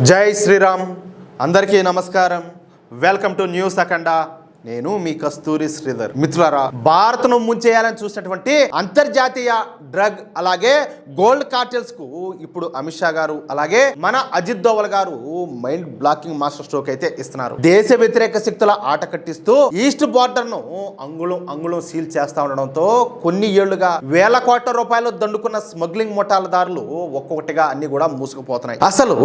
జై శ్రీరామ్. అందరికీ నమస్కారం. వెల్కమ్ టు న్యూస్ అఖండ. నేను మీ కస్తూరి శ్రీధర్. మిత్రులారా, భారత్ను ముంచేయాలని చూసినటువంటి అంతర్జాతీయ డ్రగ్ అలాగే గోల్డ్ కార్టెల్స్ కు ఇప్పుడు అమిత్ షా గారు అలాగే మన అజిత్ దోవల్ గారు మైండ్ బ్లాకింగ్ మాస్టర్ స్ట్రోక్ అయితే ఇస్తున్నారు. దేశ వ్యతిరేక శక్తుల ఆట కట్టిస్తూ ఈస్ట్ బార్డర్ ను అంగుళం సీల్ చేస్తా ఉండడంతో కొన్ని ఏళ్లుగా వేల కోట్ల రూపాయలు దండుకున్న స్మగ్లింగ్ ముఠాలదారులు ఒక్కొక్కటిగా అన్ని కూడా మూసుకుపోతున్నాయి. అసలు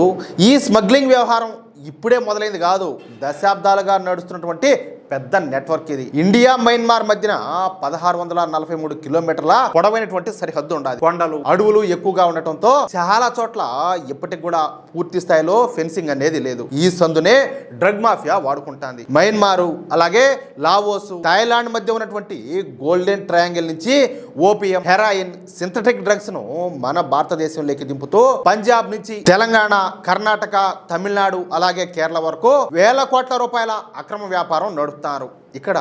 ఈ స్మగ్లింగ్ వ్యవహారం ఇప్పుడే మొదలైంది కాదు, దశాబ్దాలుగా నడుస్తున్నటువంటి పెద్ద నెట్వర్క్ ఇది. ఇండియా మయన్మార్ మధ్యన 1643 కిలోమీటర్ల పొడవైనటువంటి సరిహద్దు ఉండాలి. కొండలు అడవులు ఎక్కువగా ఉండటంతో చాలా చోట్ల ఇప్పటికి కూడా పూర్తి స్థాయిలో ఫెన్సింగ్ అనేది లేదు. ఈ సందునే డ్రగ్ మాఫియా వాడుకుంటాంది. మయన్మారు అలాగే లావోస్ థాయిలాండ్ మధ్య ఉన్నటువంటి గోల్డెన్ ట్రయాంగిల్ నుంచి ఓపియం, హెరాయిన్, సింథటిక్ డ్రగ్స్ ను మన భారతదేశంలోకి దింపుతూ పంజాబ్ నుంచి తెలంగాణ, కర్ణాటక, తమిళనాడు అలాగే కేరళ వరకు వేల కోట్ల రూపాయల అక్రమ వ్యాపారం నడుపుతారు. ఇక్కడ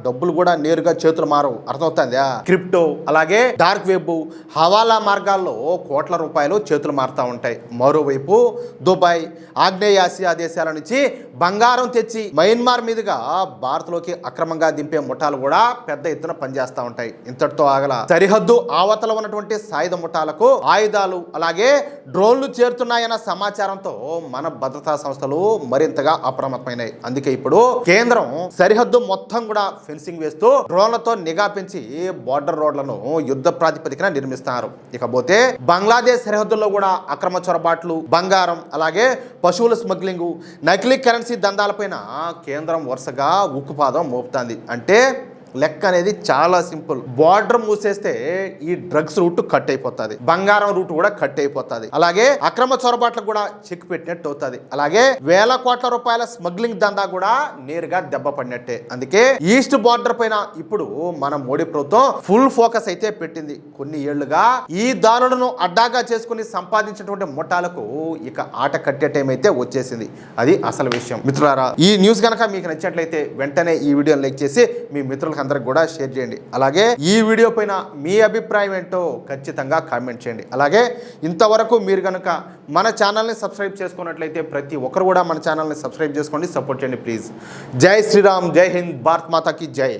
డబ్బులు కూడా నేరుగా చేతులు మారవు, అర్థమవుతుందా? క్రిప్టో అలాగే డార్క్ వెబ్, హవాలా మార్గాల్లో కోట్ల రూపాయలు చేతులు మారుతూ ఉంటాయి. మరోవైపు దుబాయ్, ఆగ్నేయాసియా దేశాల నుంచి బంగారం తెచ్చి మయన్మార్ మీదుగా భారత్లోకి అక్రమంగా దింపే ముఠాలు కూడా పెద్ద ఎత్తున పనిచేస్తూ ఉంటాయి. ఇంతటితో ఆగల, సరిహద్దు ఆవతల ఉన్నటువంటి సాయుధ ముఠాలకు ఆయుధాలు అలాగే డ్రోన్లు చేరుతున్నాయన్న సమాచారంతో మన భద్రతా సంస్థలు మరింతగా అప్రమత్తమైనాయి. అందుకే ఇప్పుడు కేంద్రం సరిహద్దు మొత్తం కూడా ఫెన్సింగ్ వేస్తూ డ్రోన్లతో నిఘా పెంచి బోర్డర్ రోడ్లను యుద్ధ ప్రాతిపదికన నిర్మిస్తున్నారు. ఇకపోతే బంగ్లాదేశ్ సరిహద్దుల్లో కూడా అక్రమ చొరబాట్లు, బంగారం అలాగే పశువుల స్మగ్లింగ్, నకిలీ కరెన్సీ దందాలపైన కేంద్రం వరుసగా ఉక్కుపాదం మోపుతుంది. అంటే లెక్క అనేది చాలా సింపుల్. బార్డర్ మూసేస్తే ఈ డ్రగ్స్ రూట్ కట్ అయిపోతుంది, బంగారం రూట్ కూడా కట్ అయిపోతుంది, అలాగే అక్రమ చొరబాట్లకు కూడా చెక్ పెట్టినట్టు అవుతుంది, అలాగే వేల కోట్ల రూపాయల స్మగ్లింగ్ దందా కూడా నేరుగా దెబ్బ పడినట్టే. అందుకే ఈస్ట్ బార్డర్ పైన ఇప్పుడు మన మోడీ ప్రభుత్వం ఫుల్ ఫోకస్ అయితే పెట్టింది. కొన్ని ఏళ్లుగా ఈ దారులను అడ్డాగా చేసుకుని సంపాదించినటువంటి ముఠాలకు ఇక ఆట కట్టే టైం అయితే వచ్చేసింది. అది అసలు విషయం. మిత్రులారా, ఈ న్యూస్ కనుక మీకు నచ్చినట్లయితే వెంటనే ఈ వీడియోని లైక్ చేసి మీ మిత్రులకు అందరికి కూడా షేర్ చేయండి. అలాగే ఈ వీడియో పైన మీ అభిప్రాయం ఏంటో ఖచ్చితంగా కామెంట్ చేయండి. అలాగే ఇంతవరకు మీరు కనుక మన ఛానల్ని సబ్స్క్రైబ్ చేసుకున్నట్లయితే ప్రతి ఒక్కరు కూడా మన ఛానల్ని సబ్స్క్రైబ్ చేసుకోండి, సపోర్ట్ చేయండి ప్లీజ్. జై శ్రీరామ్, జై హింద్, భారత్ మాతాకి జై.